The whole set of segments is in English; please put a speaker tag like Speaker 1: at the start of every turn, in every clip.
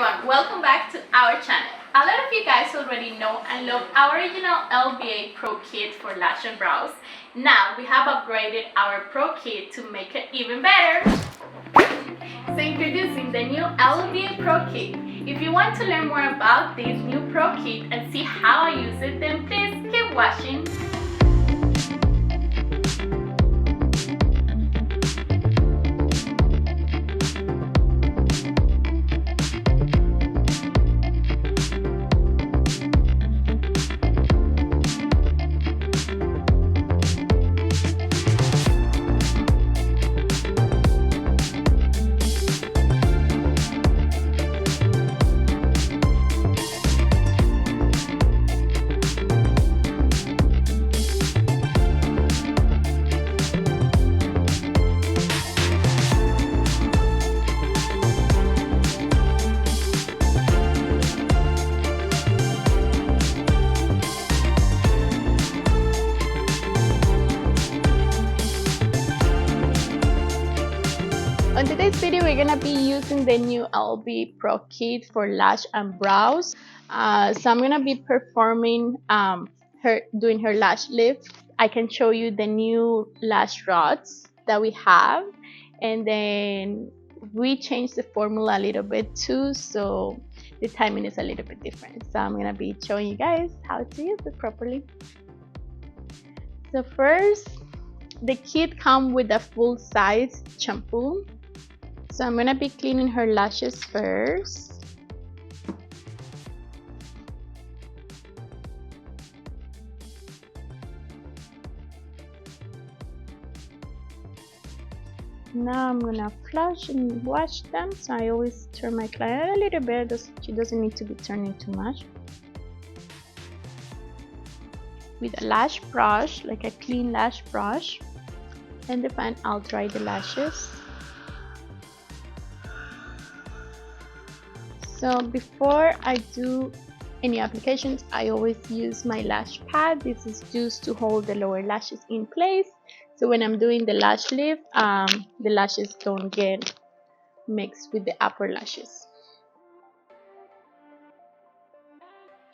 Speaker 1: everyone, welcome back to our channel. A lot of you guys already know and love our original LLBA Pro Kit for lash and brows. Now we have upgraded our Pro Kit to make it even better. So introducing the new LLBA Pro Kit. If you want to learn more about this new Pro Kit and see how I use it, then please keep watching. On today's video, we're gonna be using the new LLBA Pro Kit for lash and brows. So I'm gonna be performing doing her lash lift. I can show you the new lash rods that we have, and then we changed the formula a little bit too, so the timing is a little bit different. So I'm gonna be showing you guys how to use it properly. So first, the kit comes with a full-size shampoo. So I'm gonna be cleaning her lashes first. Now I'm gonna flush and wash them. So I always turn my client a little bit. She doesn't need to be turning too much. With a lash brush, like a clean lash brush, and then I'll dry the lashes. So before I do any applications, I always use my lash pad. This is used to hold the lower lashes in place. So when I'm doing the lash lift, the lashes don't get mixed with the upper lashes.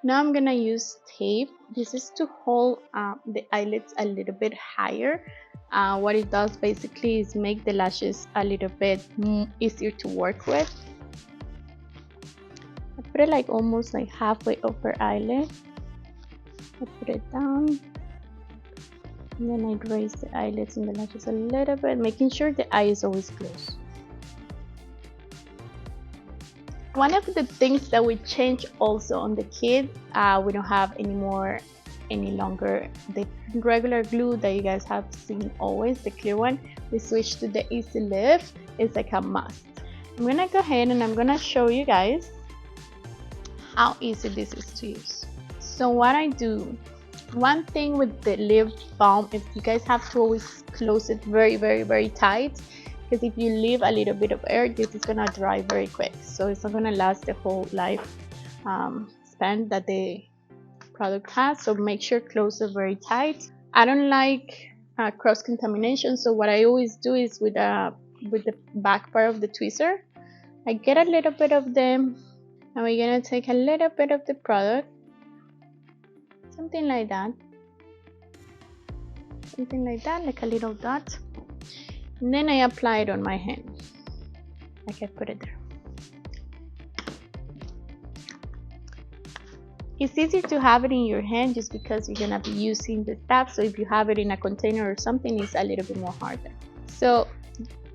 Speaker 1: Now I'm gonna use tape. This is to hold the eyelids a little bit higher. What it does basically is make the lashes a little bit easier to work with. I put it like almost like halfway up her eyelid. I put it down, and then I raise the eyelids and the lashes a little bit, making sure the eye is always closed. One of the things that we changed also on the kit, we don't have any longer the regular glue that you guys have seen always, the clear one. We switched to the Eazy Lift. It's like a must. I'm gonna go ahead and I'm gonna show you guys how easy this is to use. So what I do, one thing with the lift balm is you guys have to always close it very tight, because if you leave a little bit of air, this is gonna dry very quick, so it's not gonna last the whole life span that the product has. So make sure close it very tight. I don't like cross contamination, so what I always do is with the back part of the tweezer, I get a little bit of them. And we're gonna take a little bit of the product, something like that, like a little dot, and then I apply it on my hand, like I put it there. It's easy to have it in your hand just because you're gonna be using the stuff. So if you have it in a container or something, it's a little bit more harder. So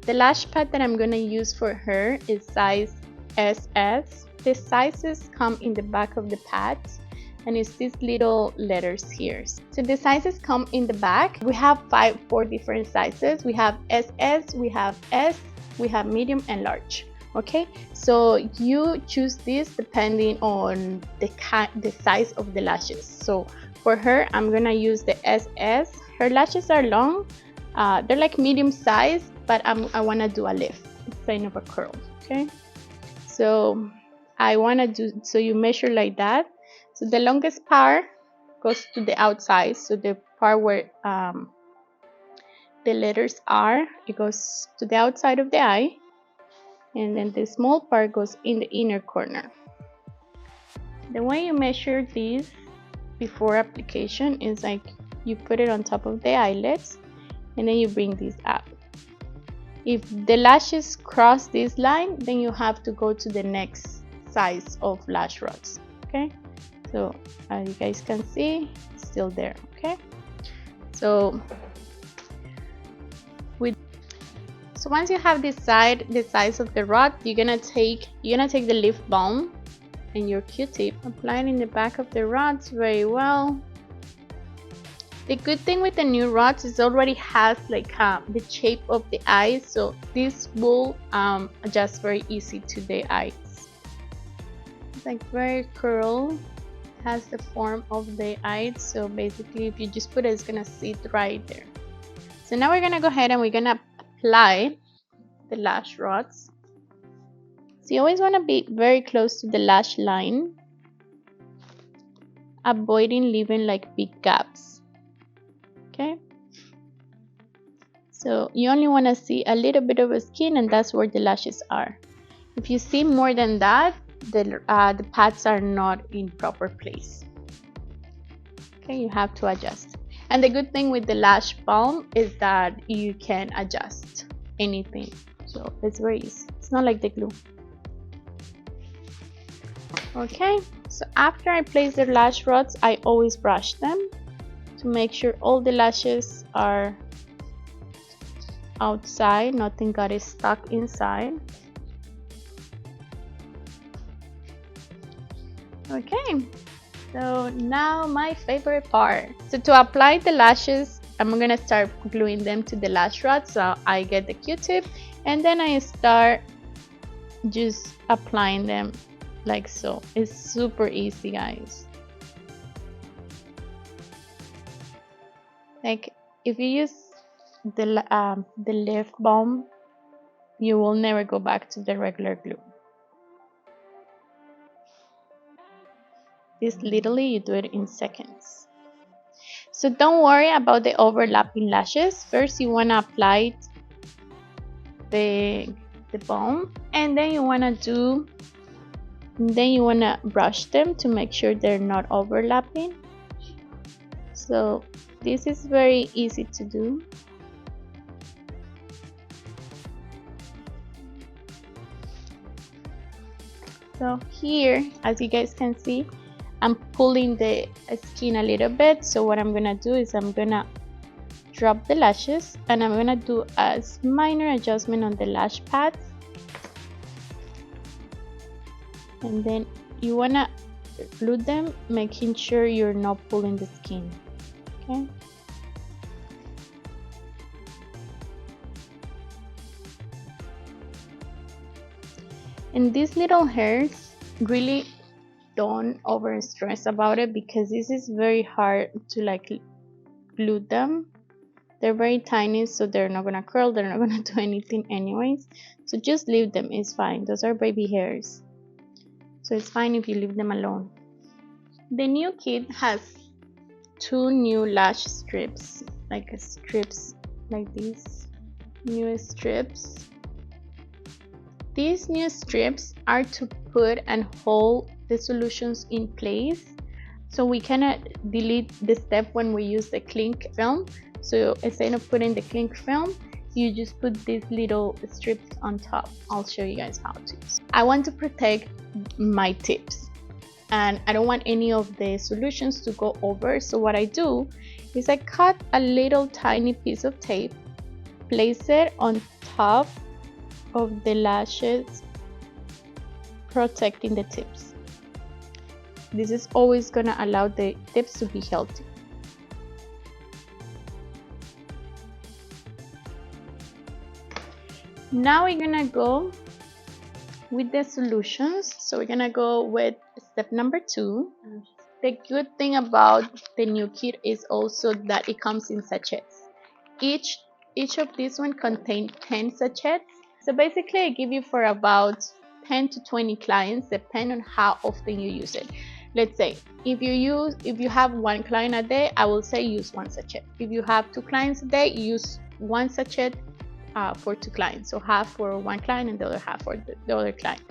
Speaker 1: the lash pad that I'm gonna use for her is size SS. The sizes come in the back of the pads, and it's these little letters here. So the sizes come in the back. We have four different sizes. We have SS, we have S, we have medium and large. Okay, so you choose this depending on the size of the lashes. So for her, I'm gonna use the SS. Her lashes are long, they're like medium size, but I want to do a lift instead of a curl. Okay, so I want to do, so you measure like that. So the longest part goes to the outside, so the part where the letters are, it goes to the outside of the eye, and then the small part goes in the inner corner. The way you measure this before application is like you put it on top of the eyelids and then you bring this up. If the lashes cross this line, then you have to go to the next size of lash rods. Okay, so as you guys can see, it's still there. Okay, so once you have decided the size of the rod, you're gonna take the lip balm and your Q-tip, apply it in the back of the rods very well. The good thing with the new rods is it already has like the shape of the eyes, so this will adjust very easy to the eyes. It's like very curl, has the form of the eyes, so basically if you just put it, it's gonna sit right there. So now we're gonna go ahead and we're gonna apply the lash rods. So you always want to be very close to the lash line, avoiding leaving like big gaps. Okay, so you only want to see a little bit of a skin, and that's where the lashes are. If you see more than that, the pads are not in proper place. Okay, you have to adjust. And the good thing with the lash balm is that you can adjust anything, so it's very easy. It's not like the glue. Okay, so after I place the lash rods, I always brush them to make sure all the lashes are outside, nothing got stuck inside. Okay, so now my favorite part. So to apply the lashes, I'm gonna start gluing them to the lash rod. So I get the Q-tip and then I start just applying them like so. It's super easy, guys. Like if you use the lip balm, you will never go back to the regular glue. This literally you do it in seconds. So don't worry about the overlapping lashes. First you want to apply the balm, and then you want to brush them to make sure they're not overlapping. So this is very easy to do. So here, as you guys can see, I'm pulling the skin a little bit. So what I'm gonna do is I'm gonna drop the lashes and I'm gonna do a minor adjustment on the lash pads, and then you wanna glue them, making sure you're not pulling the skin. Okay. And these little hairs, really don't over stress about it, because this is very hard to like glue them. They're very tiny, so they're not gonna curl, they're not gonna do anything anyways, so just leave them, it's fine. Those are baby hairs, so it's fine if you leave them alone. The new kit has 2 new lash strips, like strips like these new strips. These new strips are to put and hold the solutions in place, so we cannot delete the step when we use the cling film. So instead of putting the cling film, you just put these little strips on top. I'll show you guys how to use. I want to protect my tips and I don't want any of the solutions to go over, so what I do is I cut a little tiny piece of tape, place it on top of the lashes, protecting the tips. This is always gonna allow the tips to be healthy. Now we're gonna go with the solutions. So we're gonna go with step number 2. The good thing about the new kit is also that it comes in sachets. Each of these one contain 10 sachets. So basically I give you for about 10 to 20 clients, depending on how often you use it. Let's say if you have 1 client a day, I will say use 1 sachet. If you have 2 clients a day, use 1 sachet for 2 clients, so half for one client and the other half for the other client.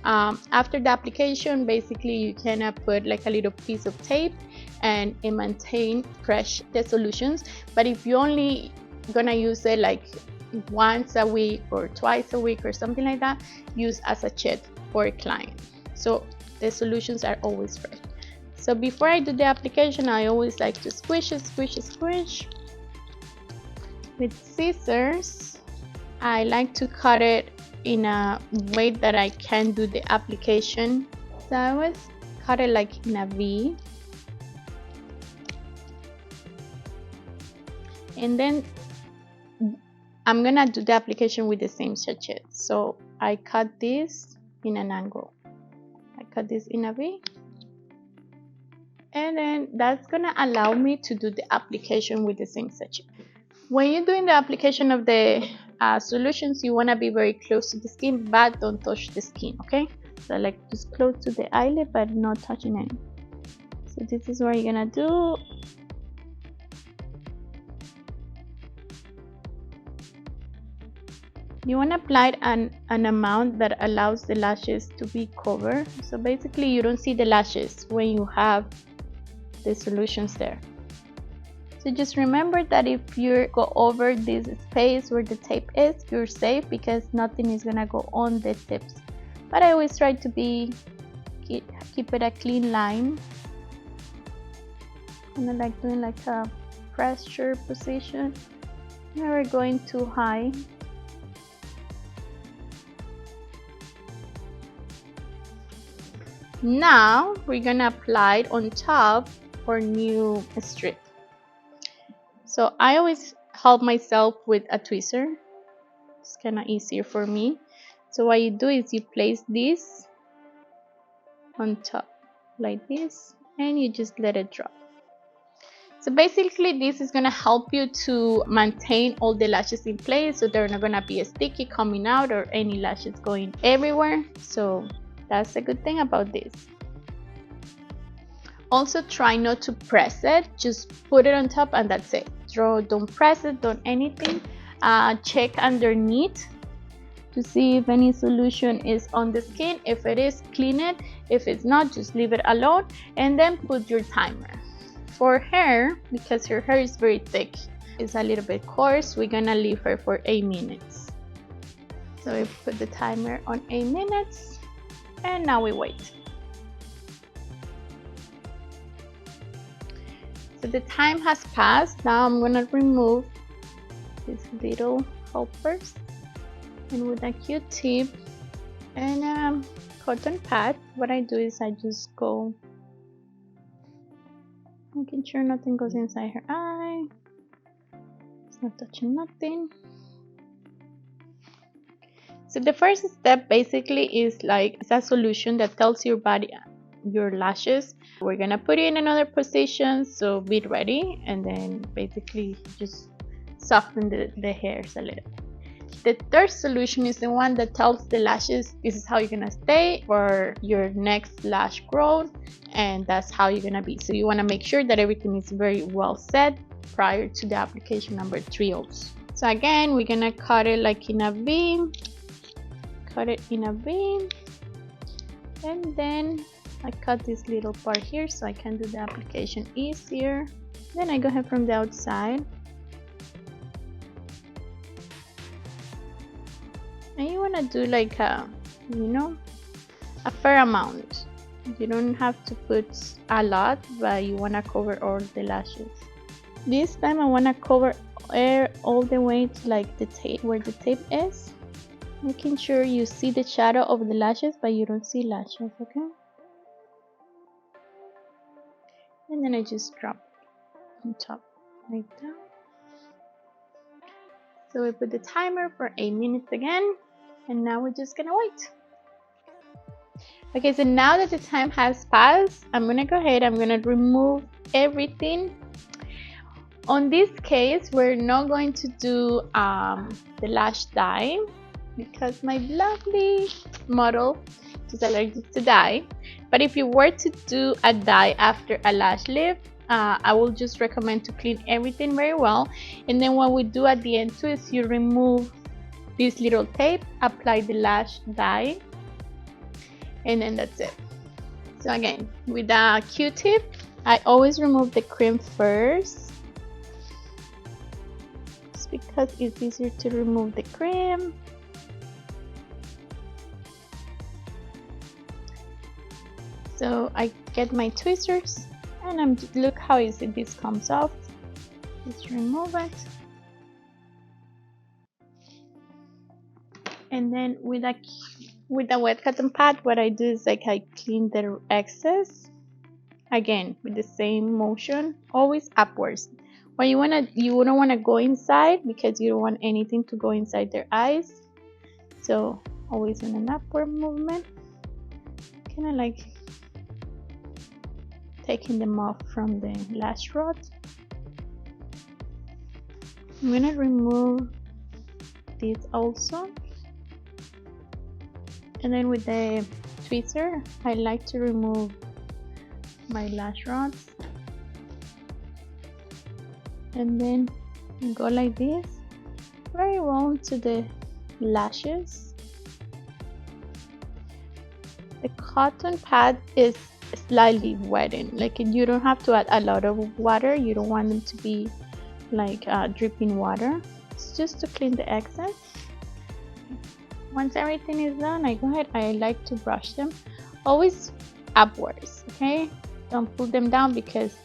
Speaker 1: After the application, basically you can put like a little piece of tape and maintain fresh the solutions. But if you only gonna use it like once a week or twice a week or something like that, use a sachet for a client, so the solutions are always fresh. So before I do the application, I always like to squish with scissors. I like to cut it in a way that I can do the application. So I always cut it like in a V, and then I'm gonna do the application with the same sachet. So I cut this in an angle. I cut this in a V, and then that's gonna allow me to do the application with the same sachet. When you're doing the application of the solutions, you want to be very close to the skin, but don't touch the skin, okay? So like just close to the eyelid but not touching any. So this is what you're gonna do. You want to apply an amount that allows the lashes to be covered. So basically you don't see the lashes when you have the solutions there. So just remember that if you go over this space where the tape is, you're safe because nothing is gonna go on the tips. But I always try to keep it a clean line. And I like doing like a pressure position, never going too high. Now we're gonna apply it on top for new strip. So I always help myself with a tweezer. It's kind of easier for me. So what you do is you place this on top like this, and you just let it drop. So basically this is going to help you to maintain all the lashes in place, so they're not going to be sticky coming out or any lashes going everywhere. So that's a good thing about this. Also try not to press it, just put it on top and that's it. Don't press it, don't anything. Check underneath to see if any solution is on the skin. If it is, clean it. If it's not, just leave it alone, and then put your timer. For hair, because your hair is very thick, it's a little bit coarse, we're gonna leave her for 8 minutes. So we put the timer on 8 minutes, and now we wait. So the time has passed. Now I'm gonna remove these little helpers, and with a Q-tip and a cotton pad, what I do is I just go making sure nothing goes inside her eye. It's not touching nothing. So the first step basically is like it's a solution that tells your body, your lashes, we're gonna put it in another position, so be ready, and then basically just soften the hairs a little. The third solution is the one that tells the lashes this is how you're gonna stay for your next lash growth, and that's how you're gonna be. So you want to make sure that everything is very well set prior to the application number 3 also. So again, we're gonna cut it like in a V, and then I cut this little part here so I can do the application easier. Then I go ahead from the outside, and you want to do like a fair amount. You don't have to put a lot, but you want to cover all the lashes. This time I want to cover all the way to like the tape, where the tape is, making sure you see the shadow of the lashes but you don't see lashes, okay? And then I just drop on top like that. So we put the timer for 8 minutes again, and now we're just gonna wait. Okay, so now that the time has passed, I'm gonna go ahead, I'm gonna remove everything. On this case, we're not going to do the lash dye because my lovely model is allergic to dye. But if you were to do a dye after a lash lift, I will just recommend to clean everything very well, and then what we do at the end too is you remove this little tape, apply the lash dye, and then that's it. So again, with a Q-tip, I always remove the cream first, just because it's easier to remove the cream. So I get my tweezers, and look how easy this comes off. Just remove it. And then with a wet cotton pad, what I do is like I clean the excess again with the same motion, always upwards. When you don't wanna go inside, because you don't want anything to go inside their eyes. So always in an upward movement, kind of like taking them off from the lash rod. I'm gonna remove this also. And then with the tweezer, I like to remove my lash rods. And then go like this, very well into the lashes. The cotton pad is slightly wetting, like you don't have to add a lot of water. You don't want them to be like dripping water. It's just to clean the excess. Once everything is done, I go ahead, I like to brush them always upwards, okay? Don't pull them down, because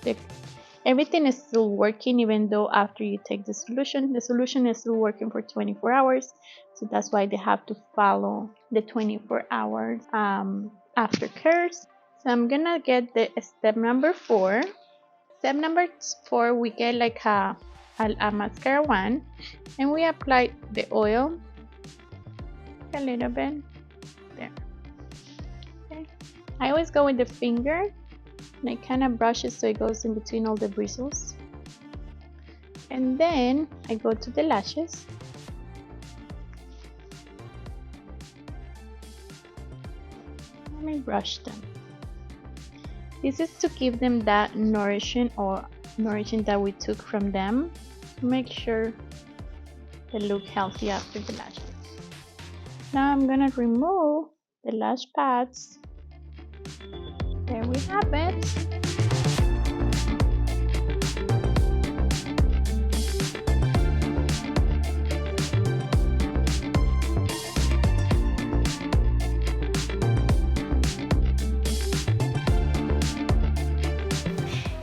Speaker 1: everything is still working even though after you take the solution is still working for 24 hours. So that's why they have to follow the 24 hours aftercare. So I'm gonna get the step number 4. Step number 4, we get like a mascara wand, and we apply the oil a little bit there. Okay. I always go with the finger, and I kind of brush it so it goes in between all the bristles. And then I go to the lashes. Let me brush them. This is to give them that nourishing that we took from them, to make sure they look healthy after the lashes. Now I'm gonna remove the lash pads. There we have it.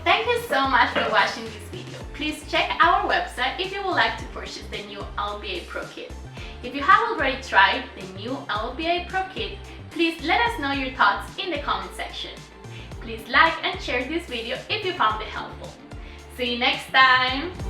Speaker 2: Thank you so much for watching this video. Please check our website if you would like to purchase the new LLBA Pro Kit. If you have already tried the new LLBA Pro Kit, please let us know your thoughts in the comment section. Please like and share this video if you found it helpful. See you next time!